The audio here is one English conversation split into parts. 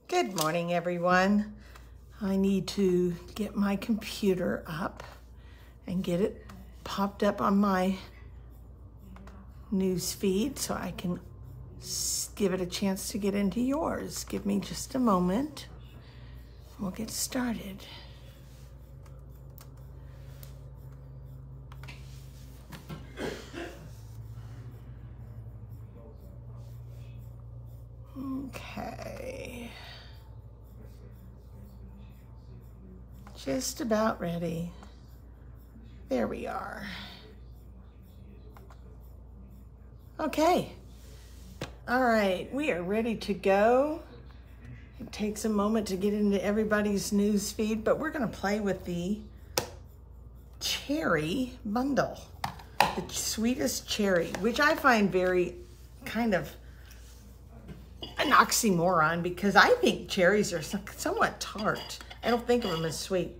Good morning, everyone. I need to get my computer up and get it popped up on my news feed so I can give it a chance to get into yours. Give me just a moment. We'll get started. Okay. Just about ready. There we are. Okay. All right, we are ready to go. It takes a moment to get into everybody's news feed, but we're gonna play with the cherry bundle. The sweetest cherry, which I find very kind of an oxymoron because I think cherries are somewhat tart. I don't think of them as sweet.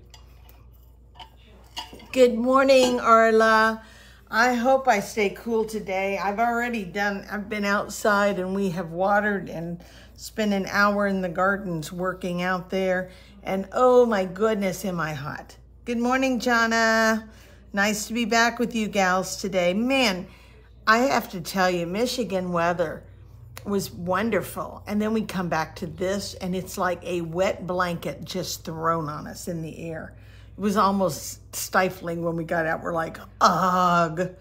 Good morning, Arla. I hope I stay cool today. I've been outside and we have watered and spent an hour in the gardens working out there. And oh my goodness, am I hot. Good morning, Jana. Nice to be back with you gals today. Man, I have to tell you, Michigan weather was wonderful. And then we come back to this and it's like a wet blanket just thrown on us in the air. It was almost stifling when we got out. We're like, ugh.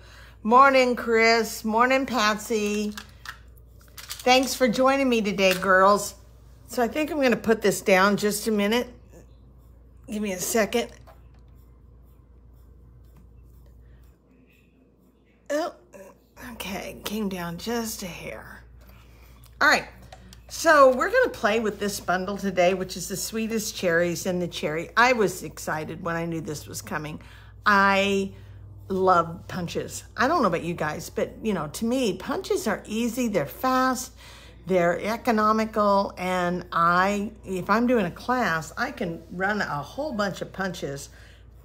Morning, Chris. Morning, Patsy. Thanks for joining me today, girls. So I think I'm gonna put this down just a minute. Give me a second. Oh, okay, came down just a hair. All right, so we're gonna play with this bundle today, which is the sweetest cherries and the cherry. I was excited when I knew this was coming. I love punches. I don't know about you guys, but you know, to me, punches are easy, they're fast, they're economical, and if I'm doing a class, I can run a whole bunch of punches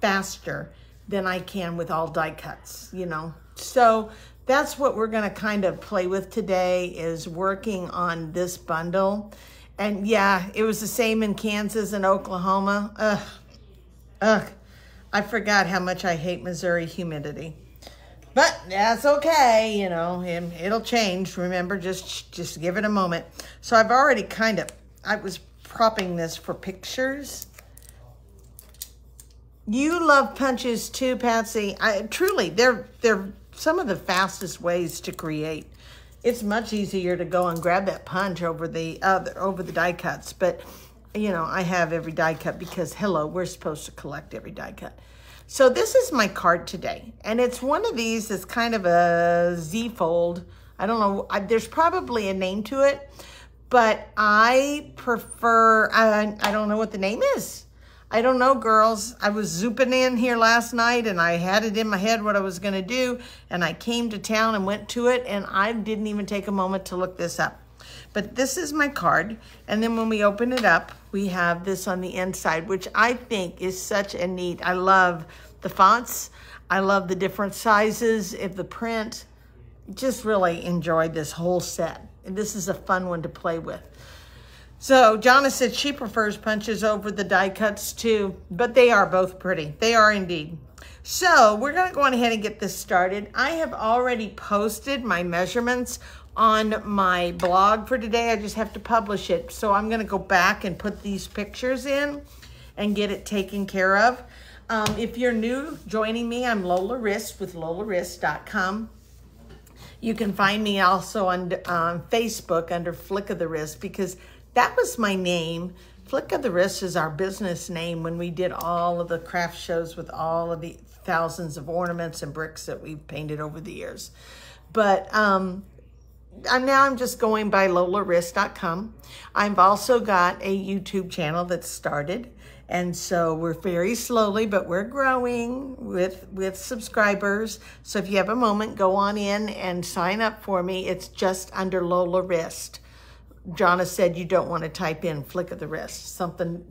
faster than I can with all die cuts, you know? So that's what we're gonna kind of play with today, is working on this bundle. And yeah, it was the same in Kansas and Oklahoma. I forgot how much I hate Missouri humidity. But that's okay, you know, it'll change. Remember, just give it a moment. So I've already I was propping this for pictures. You love punches too, Patsy. Truly, they're some of the fastest ways to create. It's much easier to go and grab that punch over the die cuts, but you know, I have every die cut because hello, we're supposed to collect every die cut. So this is my card today, and it's one of these that's kind of a Z-fold. I don't know, there's probably a name to it, but I prefer, I don't know what the name is. I don't know, girls. I was zooping in here last night and I had it in my head what I was gonna do, and I came to town and went to it, and I didn't even take a moment to look this up. But this is my card, and then when we open it up, we have this on the inside, which I think is such a neat. I love the fonts. I love the different sizes of the print. Just really enjoyed this whole set. And this is a fun one to play with. So Jonna said she prefers punches over the die cuts too, but they are both pretty. They are indeed. So we're gonna go on ahead and get this started. I have already posted my measurements on my blog for today. I just have to publish it. So I'm gonna go back and put these pictures in and get it taken care of. If you're new joining me, I'm Lola Wrist with LolaWrist.com. You can find me also on Facebook under Flick of the Wrist, because that was my name. Flick of the Wrist is our business name when we did all of the craft shows with all of the thousands of ornaments and bricks that we've painted over the years. But now I'm just going by LolaWrist.com. I've also got a YouTube channel that's started. And so we're very slowly, but we're growing with subscribers. So if you have a moment, go on in and sign up for me. It's just under Lola Wrist. Jonna said you don't want to type in Flick of the Wrist. Something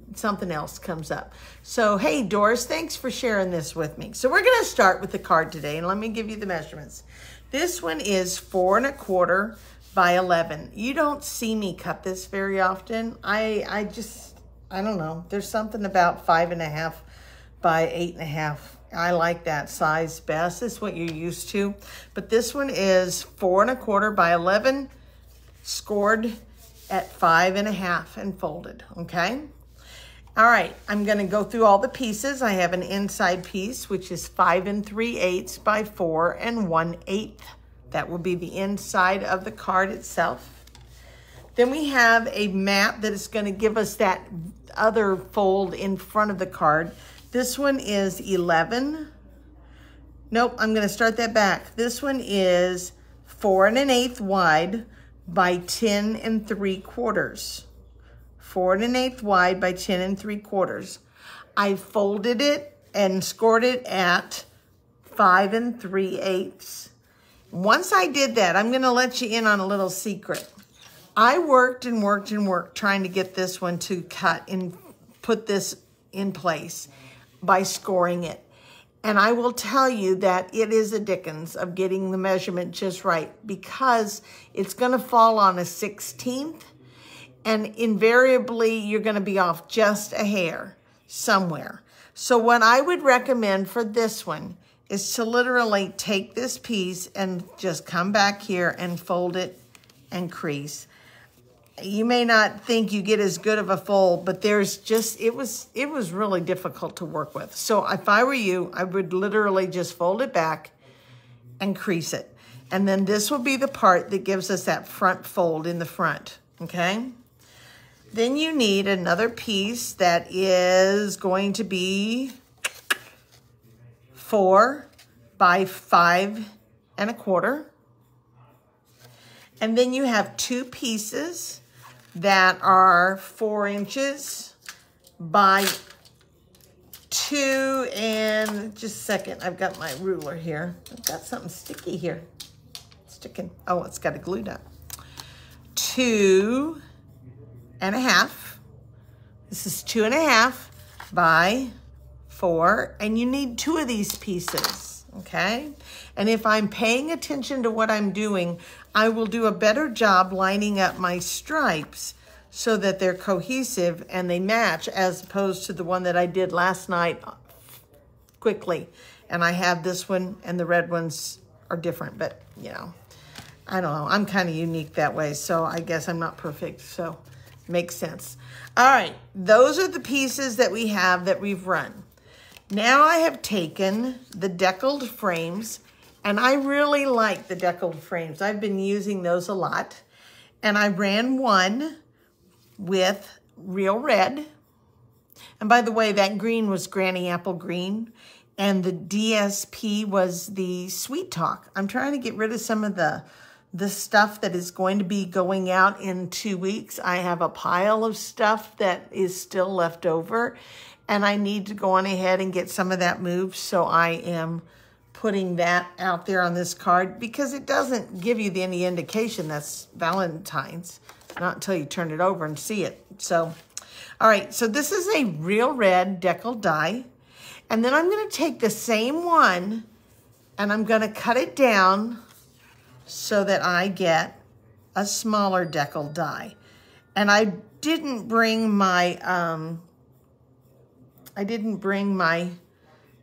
else comes up. So, hey, Doris, thanks for sharing this with me. So we're going to start with the card today, and let me give you the measurements. This one is 4 1/4 by 11. You don't see me cut this very often. I don't know. There's something about 5.5 by 8.5. I like that size best. It's what you're used to. But this one is 4.25 by 11, scored at 5.5 and folded, okay? All right, I'm gonna go through all the pieces. I have an inside piece, which is 5 3/8 by 4 1/8. That will be the inside of the card itself. Then we have a map that is gonna give us that other fold in front of the card. This one is 11. Nope, I'm gonna start that back. This one is 4 1/8 wide by 10 3/4. 4 1/8 wide by 10 3/4. I folded it and scored it at 5 3/8. Once I did that, I'm gonna let you in on a little secret. I worked and worked and worked trying to get this one to cut and put this in place by scoring it. And I will tell you that it is a dickens of getting the measurement just right, because it's gonna fall on a 16th, and invariably you're gonna be off just a hair somewhere. So what I would recommend for this one is to literally take this piece and just come back here and fold it and crease. You may not think you get as good of a fold, but there's just, it was really difficult to work with. So if I were you, I would literally just fold it back and crease it. And then this will be the part that gives us that front fold in the front, okay? Then you need another piece that is going to be 4 by 5 1/4. And then you have two pieces that are 4 inches by 2 and, just a second, I've got my ruler here. I've got something sticky here. Sticking, oh, it's got a glue dot. 2 1/2. This is 2 1/2 by 4, and you need 2 of these pieces, okay? And if I'm paying attention to what I'm doing, I will do a better job lining up my stripes so that they're cohesive and they match, as opposed to the one that I did last night quickly. And I have this one, and the red ones are different, but you know, I don't know. I'm kind of unique that way, so I guess I'm not perfect, so makes sense. All right, those are the pieces that we have that we've run. Now I have taken the deckled frames, and I really like the deckled frames. I've been using those a lot. And I ran one with Real Red. And by the way, that green was Granny Apple Green, and the DSP was the Sweet Talk. I'm trying to get rid of some of the stuff that is going to be going out in 2 weeks. I have a pile of stuff that is still left over, and I need to go on ahead and get some of that moved. So I am putting that out there on this card because it doesn't give you any indication that's Valentine's, not until you turn it over and see it. So, all right, so this is a Real Red deckled die. And then I'm gonna take the same one and I'm gonna cut it down so that I get a smaller deckled die. And I didn't bring my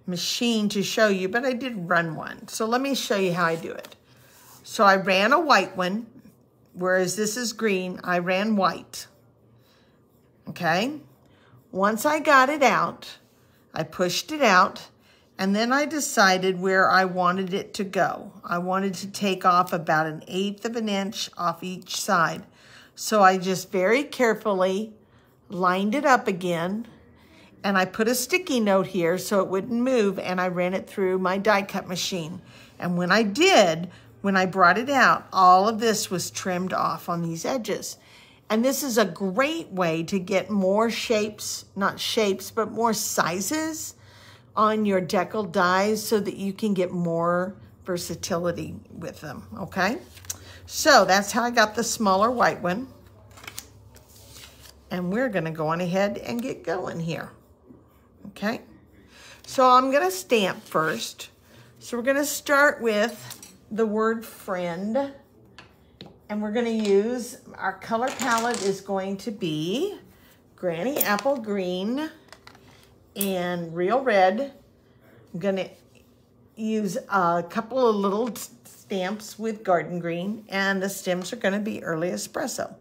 machine to show you, but I did run one. So let me show you how I do it. So I ran a white one, whereas this is green, I ran white, okay? Once I got it out, I pushed it out, and then I decided where I wanted it to go. I wanted to take off about 1/8 of an inch off each side. So I just very carefully lined it up again, and I put a sticky note here so it wouldn't move, and I ran it through my die cut machine. And when I did, when I brought it out, all of this was trimmed off on these edges. And this is a great way to get more shapes, not shapes, but more sizes on your deckled dies so that you can get more versatility with them, okay? So that's how I got the smaller white one. And we're gonna go on ahead and get going here. Okay, so I'm gonna stamp first. So we're gonna start with the word friend. And we're going to use, our color palette is going to be Granny Apple Green and Real Red. I'm going to use a couple of little stamps with Garden Green, and the stems are going to be Early Espresso.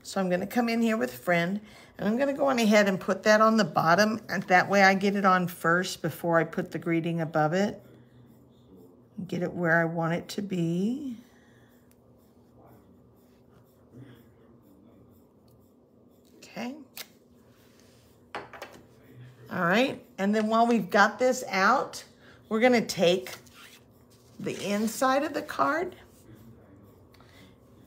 So I'm going to come in here with Friend, and I'm going to go on ahead and put that on the bottom, and that way I get it on first before I put the greeting above it. Get it where I want it to be. Okay. All right, and then while we've got this out, we're gonna take the inside of the card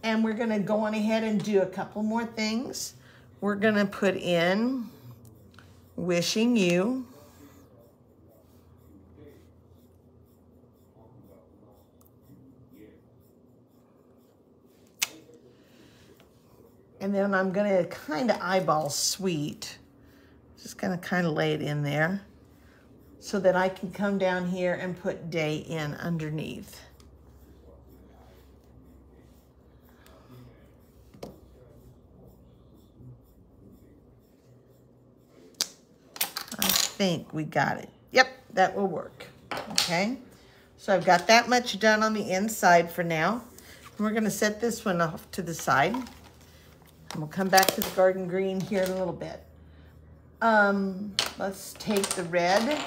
and we're gonna go on ahead and do a couple more things. We're gonna put in Wishing You. And then I'm gonna kind of eyeball Sweet. Just gonna kind of lay it in there so that I can come down here and put Day in underneath. I think we got it. Yep, that will work. Okay, so I've got that much done on the inside for now. And we're gonna set this one off to the side. And we'll come back to the Garden Green here in a little bit. Let's take the red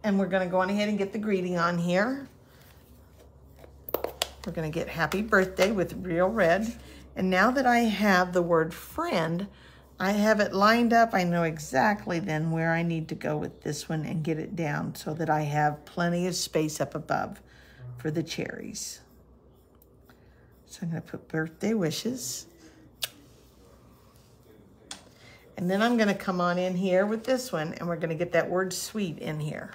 and we're gonna go on ahead and get the greeting on here. We're gonna get Happy Birthday with Real Red. And now that I have the word Friend, I have it lined up. I know exactly then where I need to go with this one and get it down so that I have plenty of space up above for the cherries. So I'm gonna put Birthday Wishes. And then I'm gonna come on in here with this one and we're gonna get that word Sweet in here.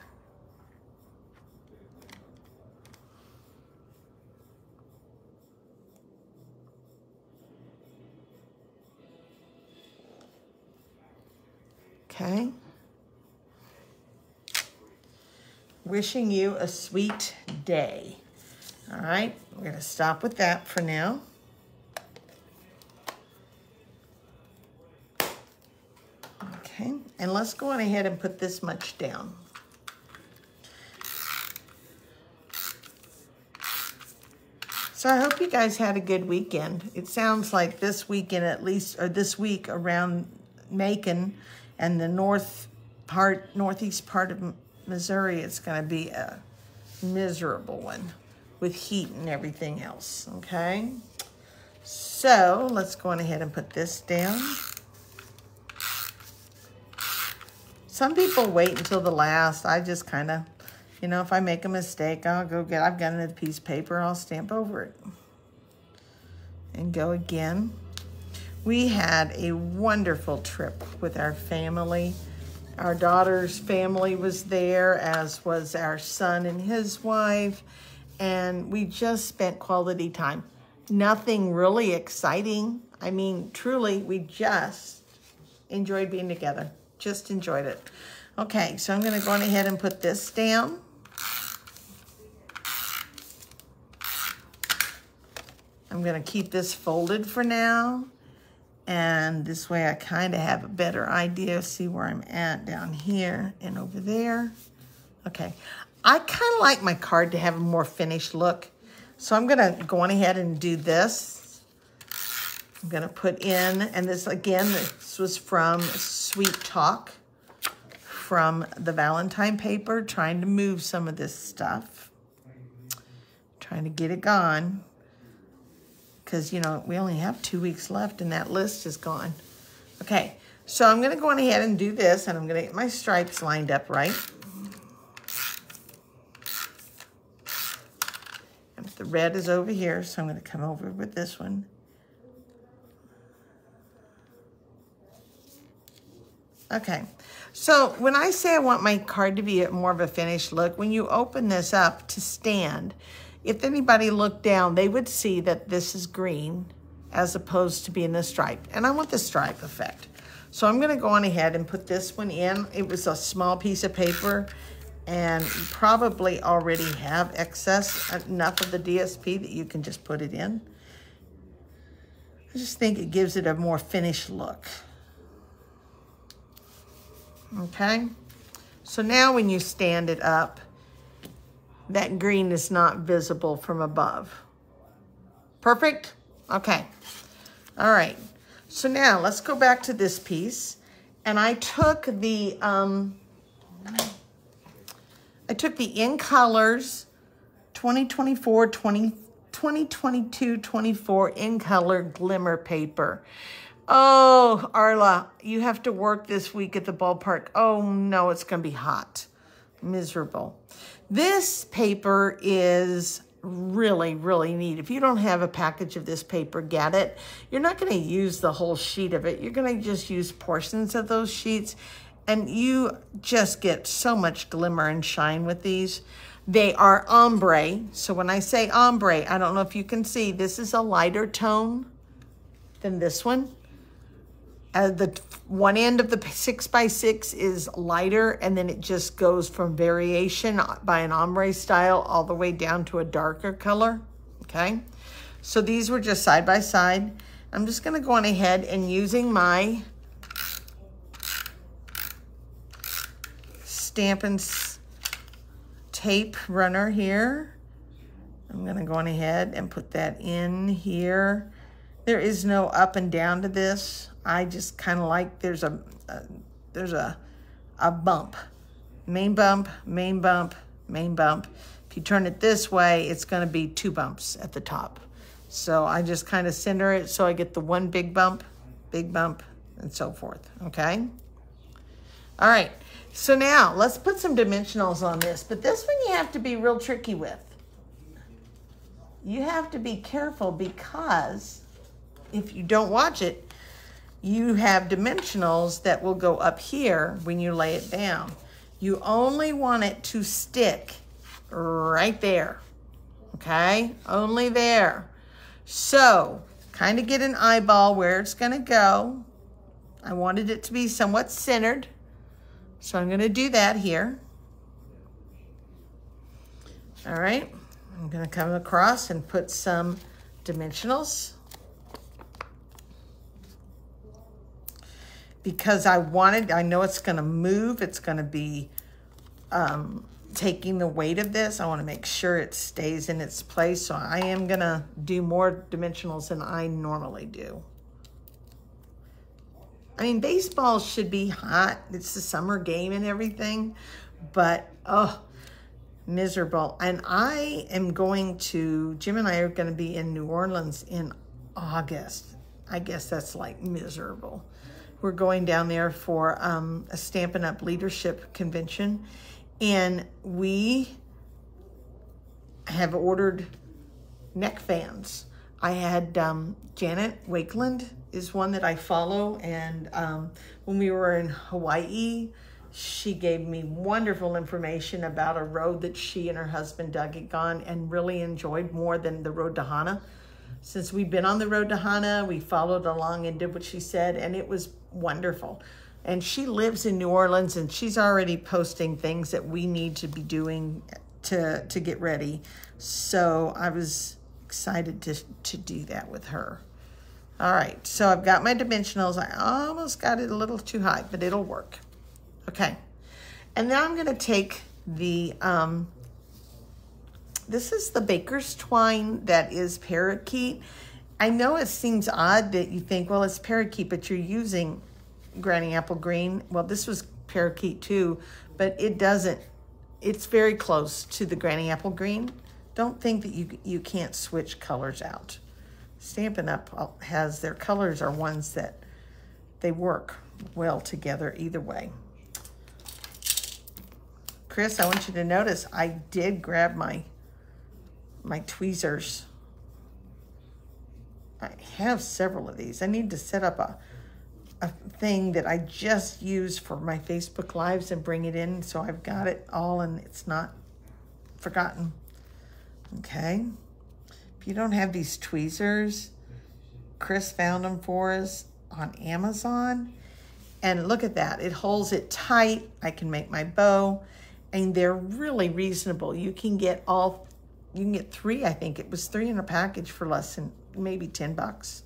Okay. Wishing you a sweet day. All right, we're gonna stop with that for now. Okay, and let's go on ahead and put this much down. So I hope you guys had a good weekend. It sounds like this weekend at least, or this week around Macon and the northeast part of Missouri, it's gonna be a miserable one with heat and everything else, okay? So let's go on ahead and put this down. Some people wait until the last. I just kind of, you know, if I make a mistake, I've got another piece of paper, I'll stamp over it. And go again. We had a wonderful trip with our family. Our daughter's family was there, as was our son and his wife, and we just spent quality time. Nothing really exciting. I mean, truly, we just enjoyed being together. Just enjoyed it. Okay, so I'm gonna go on ahead and put this down. I'm gonna keep this folded for now. And this way I kind of have a better idea, see where I'm at down here and over there. Okay, I kind of like my card to have a more finished look. So I'm gonna go on ahead and do this. I'm gonna put in, and this again, this was from Sweet Talk, from the Valentine paper, trying to move some of this stuff. Trying to get it gone. Because, you know, we only have 2 weeks left and that list is gone. Okay, so I'm gonna go on ahead and do this, and I'm gonna get my stripes lined up right. And the red is over here, so I'm gonna come over with this one. Okay, so when I say I want my card to be more of a finished look, when you open this up to stand, if anybody looked down, they would see that this is green as opposed to being a stripe. And I want the stripe effect. So I'm gonna go on ahead and put this one in. It was a small piece of paper, and you probably already have excess, enough of the DSP that you can just put it in. I just think it gives it a more finished look. Okay, so now when you stand it up, that green is not visible from above. Perfect? Okay. All right. So now let's go back to this piece. And I took the In Colors 2024, 2022, 24 In Color Glimmer Paper. Oh, Arla, you have to work this week at the ballpark. Oh no, it's gonna be hot. Miserable. This paper is really, really neat. If you don't have a package of this paper, get it. You're not gonna use the whole sheet of it. You're gonna just use portions of those sheets, and you just get so much glimmer and shine with these. They are ombre. So when I say ombre, I don't know if you can see, this is a lighter tone than this one. The one end of the 6x6 is lighter, and then it just goes from variation by an ombre style all the way down to a darker color, okay? So these were just side by side. I'm just gonna go on ahead and using my Stampin' Tape runner here, I'm gonna go on ahead and put that in here. There is no up and down to this. I just kind of like there's a bump, main bump, main bump, main bump. If you turn it this way, it's going to be 2 bumps at the top. So I just kind of center it so I get the one big bump, and so forth. Okay. All right. So now let's put some dimensionals on this, but this one you have to be real tricky with. You have to be careful because if you don't watch it, you have dimensionals that will go up here when you lay it down. You only want it to stick right there, okay? Only there. So, kind of get an eyeball where it's gonna go. I wanted it to be somewhat centered, so I'm gonna do that here. All right, I'm gonna come across and put some dimensionals. Because I know it's gonna move, it's gonna be taking the weight of this. I wanna make sure it stays in its place, so I am gonna do more dimensionals than I normally do. I mean, baseball should be hot. It's the summer game and everything, but oh, miserable. And I am going to, Jim and I are gonna be in New Orleans in August. I guess that's like miserable. We're going down there for a Stampin' Up! Leadership convention, and we have ordered neck fans. I had Janet Wakeland is one that I follow, and when we were in Hawaii, she gave me wonderful information about a road that she and her husband Doug had gone and really enjoyed more than the road to Hana. Since we've been on the road to Hana, we followed along and did what she said, and it was wonderful. And she lives in New Orleans, and she's already posting things that we need to be doing to get ready. So I was excited to do that with her. All right, so I've got my dimensionals. I almost got it a little too high, but it'll work. Okay, and now I'm gonna take the, this is the Baker's Twine that is parakeet. I know it seems odd that you think, well, it's parakeet, but you're using Granny Apple Green. Well, this was parakeet too, but it doesn't, it's very close to the Granny Apple Green. Don't think that you can't switch colors out. Stampin' Up! Has their colors are ones that they work well together either way. Chris, I want you to notice I did grab my tweezers. I have several of these. I need to set up a thing that I just use for my Facebook Lives and bring it in so I've got it all and it's not forgotten. Okay. If you don't have these tweezers, Chris found them for us on Amazon. And look at that. It holds it tight. I can make my bow. And they're really reasonable. You can get 3, I think it was 3 in a package for less than maybe $10.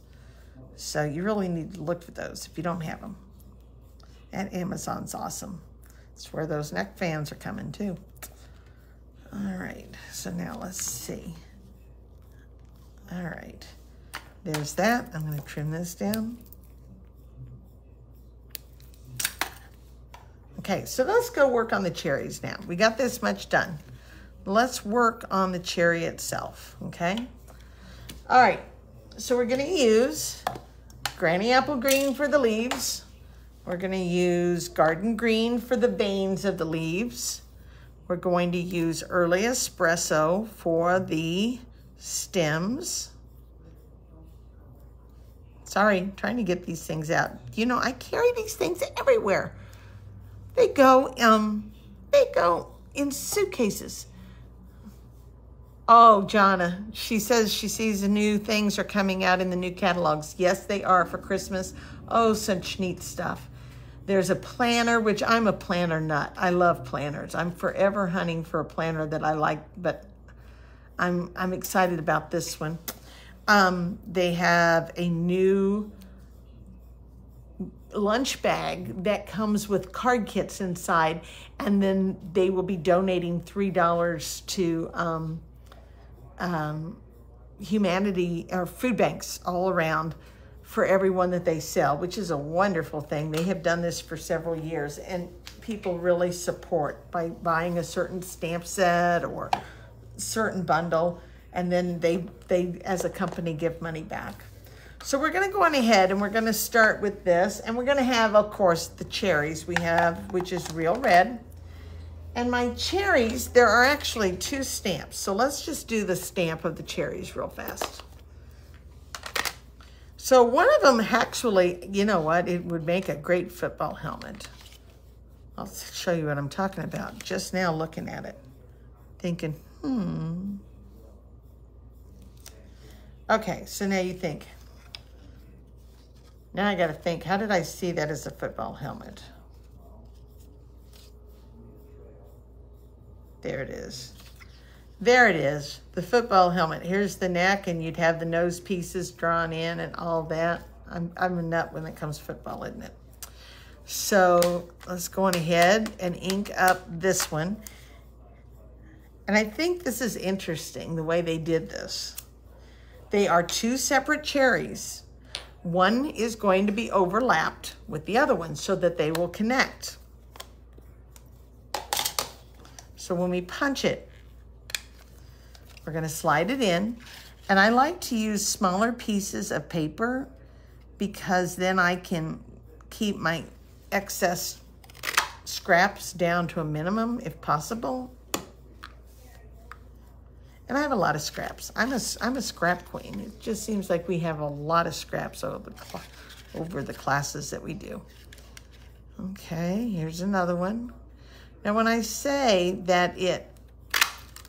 So you really need to look for those if you don't have them. And Amazon's awesome. It's where those neck fans are coming too. All right, so now let's see. All right, there's that. I'm gonna trim this down. Okay, so let's go work on the cherries now. We got this much done. Let's work on the cherry itself, okay? All right, so we're gonna use Granny Apple Green for the leaves. We're gonna use Garden Green for the veins of the leaves. We're going to use Early Espresso for the stems. Sorry, trying to get these things out. You know, I carry these things everywhere. They go in suitcases. Oh, Jonna, she says she sees the new things are coming out in the new catalogs. Yes, they are for Christmas. Oh, such neat stuff. There's a planner, which I'm a planner nut. I love planners. I'm forever hunting for a planner that I like, but I'm excited about this one. They have a new lunch bag that comes with card kits inside, and then they will be donating $3 to humanity or food banks all around for everyone that they sell, which is a wonderful thing. They have done this for several years, and people really support by buying a certain stamp set or certain bundle, and then they as a company give money back. So we're gonna go on ahead and we're gonna start with this, and we're gonna have, of course, the cherries we have, which is Real Red. And my cherries, there are actually 2 stamps. So let's just do the stamp of the cherries real fast. So one of them actually, you know what, it would make a great football helmet. I'll show you what I'm talking about. Just now looking at it, thinking, Okay, so now you think. Now I gotta think, how did I see that as a football helmet? There it is. There it is, the football helmet. Here's the neck, and you'd have the nose pieces drawn in and all that. I'm a nut when it comes to football, isn't it? So let's go on ahead and ink up this one. And I think this is interesting, the way they did this. They are 2 separate cherries. One is going to be overlapped with the other one so that they will connect. So when we punch it, we're gonna slide it in. And I like to use smaller pieces of paper because then I can keep my excess scraps down to a minimum if possible. And I have a lot of scraps. I'm a scrap queen. It just seems like we have a lot of scraps over the classes that we do. Okay, here's another one. Now when I say that it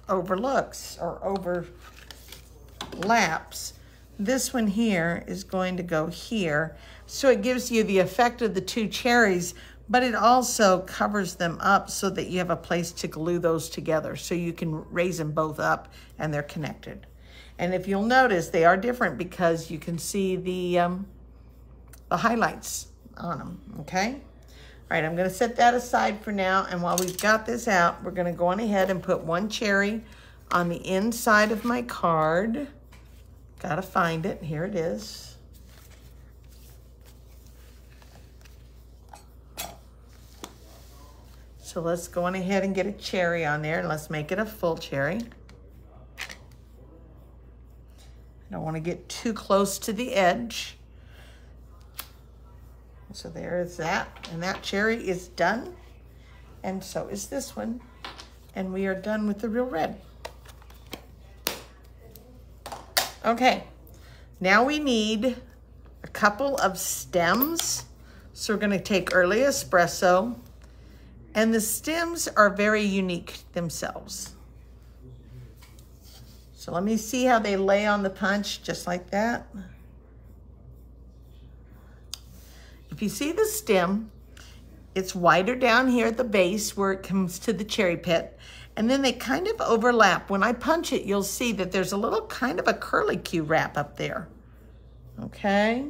overlooks or overlaps, this one here is going to go here. So it gives you the effect of the 2 cherries, but it also covers them up so that you have a place to glue those together so you can raise them both up and they're connected. And if you'll notice, they are different because you can see the highlights on them, okay? All right, I'm gonna set that aside for now, and while we've got this out, we're gonna go on ahead and put 1 cherry on the inside of my card. Gotta find it, here it is. So let's go on ahead and get a cherry on there, and let's make it a full cherry. I don't wanna get too close to the edge. So there is that, and that cherry is done, and so is this one, and we are done with the Real Red. Okay, now we need a couple of stems. So we're gonna take Early Espresso, and the stems are very unique themselves. So let me see how they lay on the punch, just like that. If you see the stem, it's wider down here at the base where it comes to the cherry pit, and then they kind of overlap. When I punch it, you'll see that there's a little kind of a curlicue wrap up there, okay?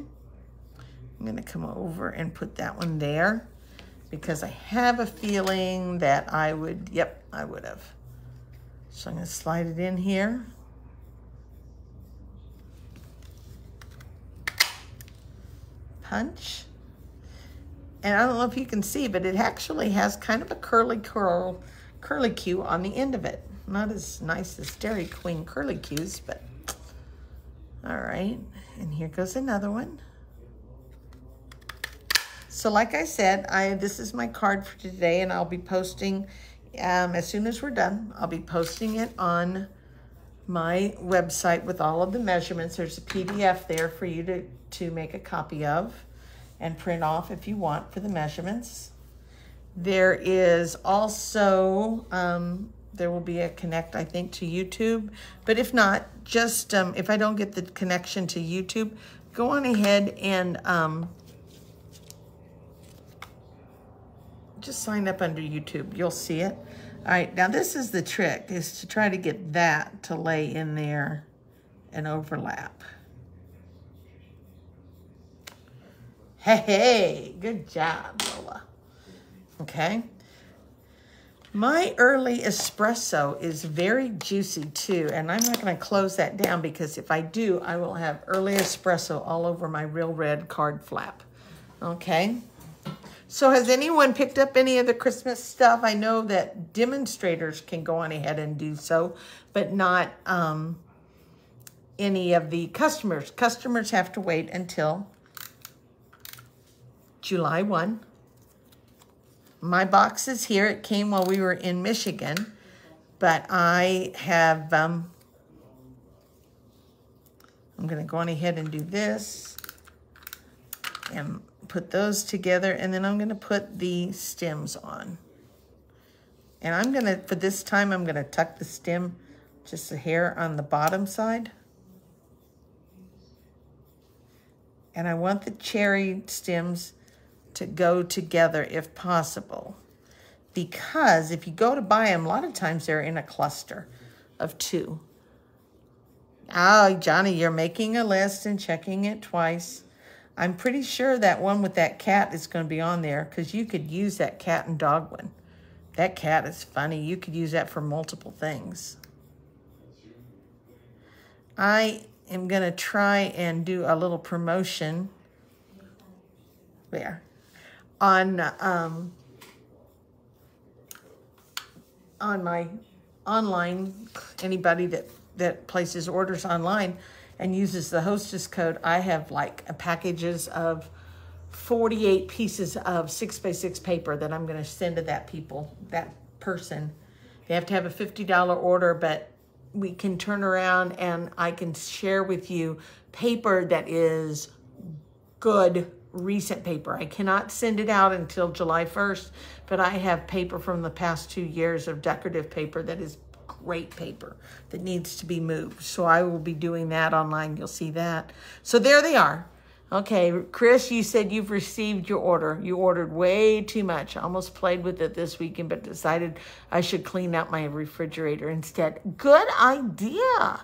I'm gonna come over and put that one there because I have a feeling that I would, yep, I would have. So I'm gonna slide it in here. Punch. And I don't know if you can see, but it actually has kind of a curlicue on the end of it. Not as nice as Dairy Queen curlicues, but all right. And here goes another one. So like I said, this is my card for today, and I'll be posting, as soon as we're done, I'll be posting it on my website with all of the measurements. There's a PDF there for you to make a copy of and print off if you want for the measurements. There is also, there will be a connect, I think, to YouTube. But if not, just if I don't get the connection to YouTube, go on ahead and just sign up under YouTube. You'll see it. All right, now this is the trick, is to try to get that to lay in there and overlap. Hey, good job, Lola. Okay. My early espresso is very juicy too, and I'm not going to close that down because if I do, I will have early espresso all over my Real Red card flap. Okay. So has anyone picked up any of the Christmas stuff? I know that demonstrators can go on ahead and do so, but not any of the customers. Customers have to wait until July 1. My box is here. It came while we were in Michigan, but I have, I'm going to go on ahead and do this and put those together, and then I'm going to put the stems on. And I'm going to, for this time, I'm going to tuck the stem just a hair on the bottom side. And I want the cherry stems to go together if possible, because if you go to buy them, a lot of times they're in a cluster of 2. Oh, Johnny, you're making a list and checking it twice. I'm pretty sure that one with that cat is going to be on there, because you could use that cat and dog one. That cat is funny. You could use that for multiple things. I am going to try and do a little promotion there on my online. Anybody that places orders online and uses the hostess code, I have like packages of 48 pieces of 6x6 paper that I'm going to send to that person. They have to have a $50 order, but we can turn around and I can share with you paper that is good, recent paper. I cannot send it out until July 1st, but I have paper from the past 2 years of decorative paper that is great paper that needs to be moved. So I will be doing that online. You'll see that. So there they are. Okay, Chris, you said you've received your order. You ordered way too much. I almost played with it this weekend, but decided I should clean out my refrigerator instead. Good idea.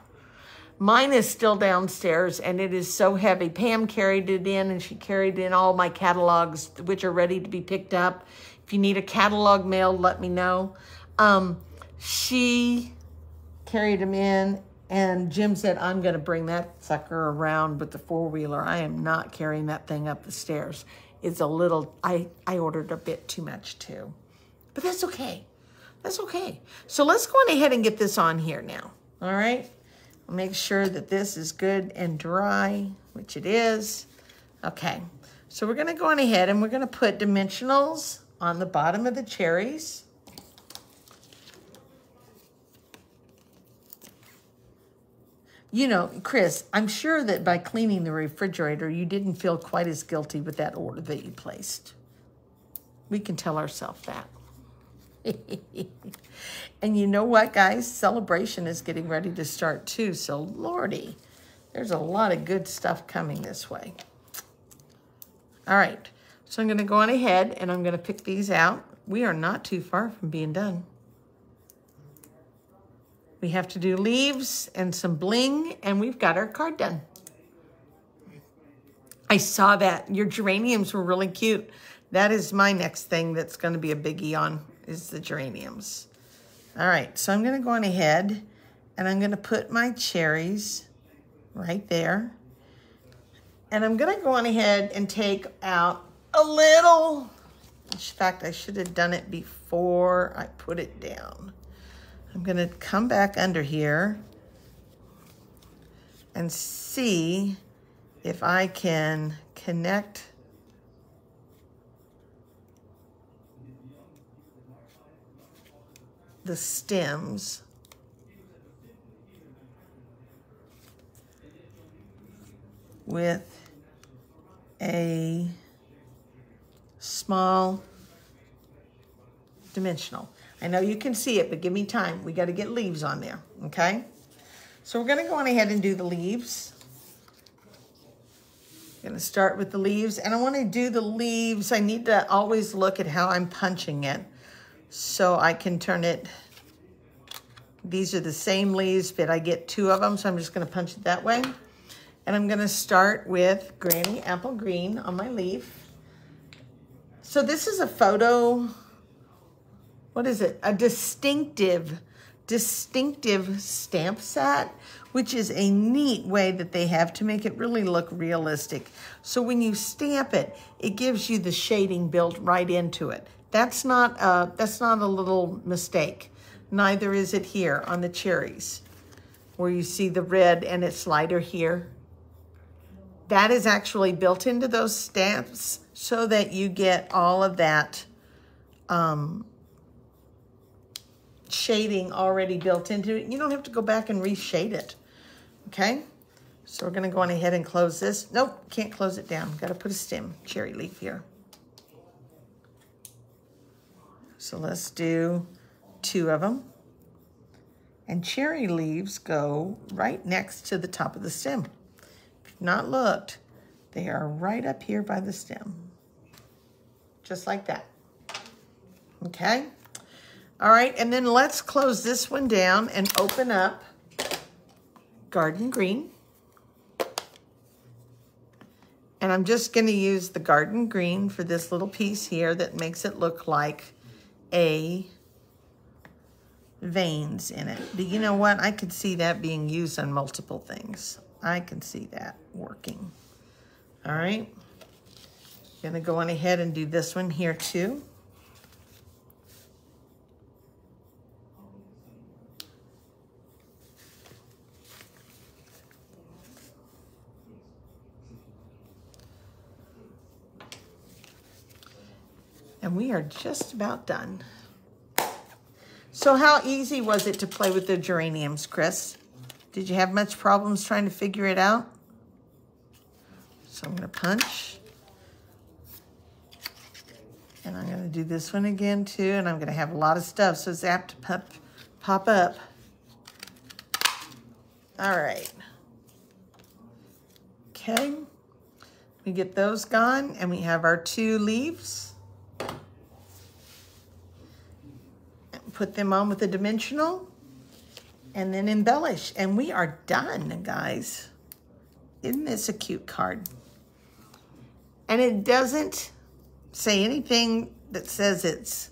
Mine is still downstairs, and it is so heavy. Pam carried it in, and she carried in all my catalogs, which are ready to be picked up. If you need a catalog mailed, let me know. She carried them in, and Jim said, I'm going to bring that sucker around with the 4-wheeler. I am not carrying that thing up the stairs. It's a little, I ordered a bit too much too. But that's okay. That's okay. So let's go on ahead and get this on here now. All right? Make sure that this is good and dry, which it is. Okay, so we're gonna go on ahead and we're gonna put dimensionals on the bottom of the cherries. You know, Chris, I'm sure that by cleaning the refrigerator, you didn't feel quite as guilty with that order that you placed. We can tell ourselves that. And you know what, guys? Celebration is getting ready to start too. So, Lordy, there's a lot of good stuff coming this way. All right. So I'm going to go on ahead and I'm going to pick these out. We are not too far from being done. We have to do leaves and some bling, and we've got our card done. I saw that. Your geraniums were really cute. That is my next thing that's going to be a biggie on, is the geraniums. All right, so I'm going to go on ahead and I'm going to put my cherries right there. And I'm going to go on ahead and take out a little. In fact, I should have done it before I put it down. I'm going to come back under here and see if I can connect the stems with a small dimensional. I know you can see it, but give me time. We got to get leaves on there, okay? So we're going to go on ahead and do the leaves. I'm going to start with the leaves, and I want to do the leaves. I need to always look at how I'm punching it so I can turn it. These are the same leaves, but I get 2 of them, so I'm just going to punch it that way. And I'm going to start with Granny Apple Green on my leaf. So this is a photo, what is it? A distinctive stamp set, which is a neat way that they have to make it really look realistic. So when you stamp it, it gives you the shading built right into it. That's not a little mistake. Neither is it here on the cherries, where you see the red and it's lighter here. That is actually built into those stamps so that you get all of that shading already built into it. You don't have to go back and reshade it, okay? So we're gonna go on ahead and close this. Nope, can't close it down. Gotta put a stem, cherry leaf here. So let's do 2 of them. And cherry leaves go right next to the top of the stem. If you've not looked, they are right up here by the stem. Just like that. Okay? All right, and then let's close this one down and open up Garden Green. And I'm just gonna use the Garden Green for this little piece here that makes it look like a veins in it. But you know what? I could see that being used on multiple things. I can see that working. All right. Gonna go on ahead and do this one here too. And we are just about done. So how easy was it to play with the geraniums, Chris? Did you have much problems trying to figure it out? So I'm gonna punch. And I'm gonna do this one again too, and I'm gonna have a lot of stuff, so it's apt to pop up. All right. Okay, we get those gone, and we have our 2 leaves. Put them on with a dimensional and then embellish. And we are done, guys. Isn't this a cute card? And it doesn't say anything that says it's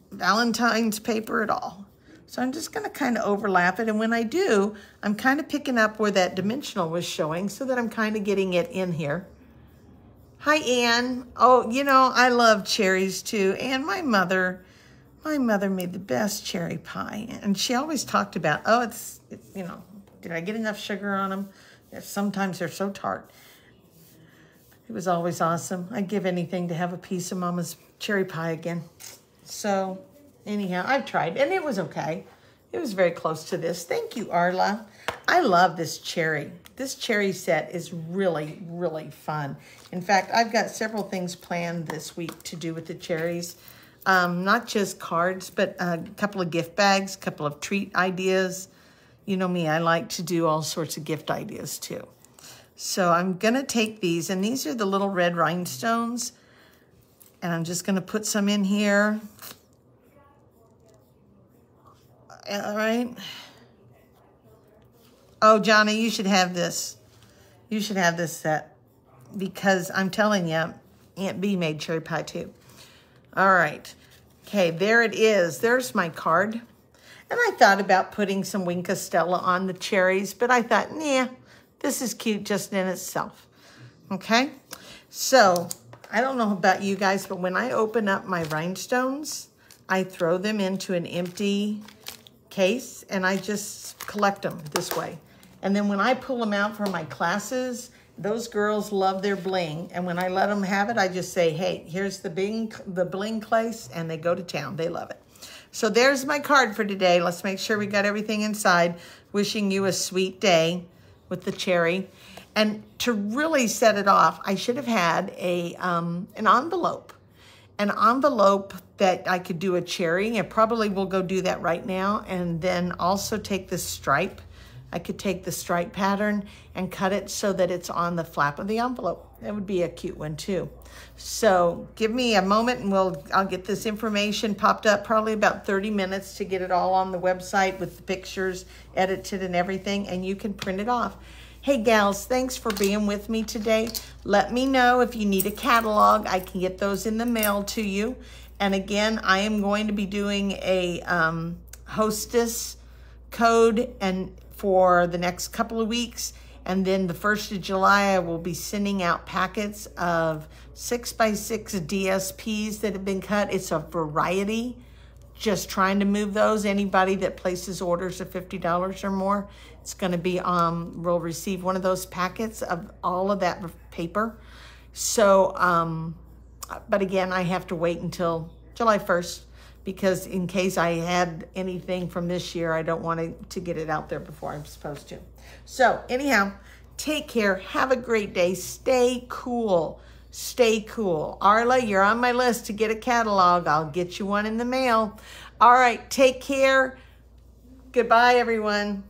Valentine's paper at all. So I'm just gonna kind of overlap it. And when I do, I'm kind of picking up where that dimensional was showing so that I'm kind of getting it in here. Hi, Ann. Oh, you know, I love cherries too. And my mother made the best cherry pie, and she always talked about, oh, it's you know, did I get enough sugar on them? Sometimes they're so tart. It was always awesome. I'd give anything to have a piece of Mama's cherry pie again. So anyhow, I've tried, and it was okay. It was very close to this. Thank you, Arla. I love this cherry. This cherry set is really, really fun. In fact, I've got several things planned this week to do with the cherries. Not just cards, but a couple of gift bags, a couple of treat ideas. You know me, I like to do all sorts of gift ideas too. So I'm gonna take these, and these are the little red rhinestones, and I'm just gonna put some in here. All right. Oh, Johnny, you should have this. You should have this set. because I'm telling you, Aunt B made cherry pie too. All right. Okay, there it is. There's my card. And I thought about putting some Wink Stella on the cherries, but I thought, nah, this is cute just in itself. Okay? So, I don't know about you guys, but when I open up my rhinestones, I throw them into an empty case and I just collect them this way. And then when I pull them out for my classes, those girls love their bling. And when I let them have it, I just say, hey, here's the bling place, and they go to town. They love it. So there's my card for today. Let's make sure we got everything inside. Wishing you a sweet day with the cherry. And to really set it off, I should have had an envelope. An envelope that I could do a cherry. I probably will go do that right now. And then also take the stripe. I could take the stripe pattern and cut it so that it's on the flap of the envelope. That would be a cute one too. So give me a moment and I'll get this information popped up, probably about 30 minutes to get it all on the website with the pictures edited and everything, and you can print it off. Hey gals, thanks for being with me today. Let me know if you need a catalog. I can get those in the mail to you. And again, I am going to be doing a hostess code and for the next couple of weeks. And then the 1st of July, I will be sending out packets of 6x6 DSPs that have been cut. It's a variety. Just trying to move those. Anybody that places orders of $50 or more, it's going to be, will receive one of those packets of all of that paper. So, but again, I have to wait until July 1st. Because in case I had anything from this year, I don't want to get it out there before I'm supposed to. So anyhow, take care. Have a great day. Stay cool. Stay cool. Arla, you're on my list to get a catalog. I'll get you one in the mail. All right, take care. Goodbye, everyone.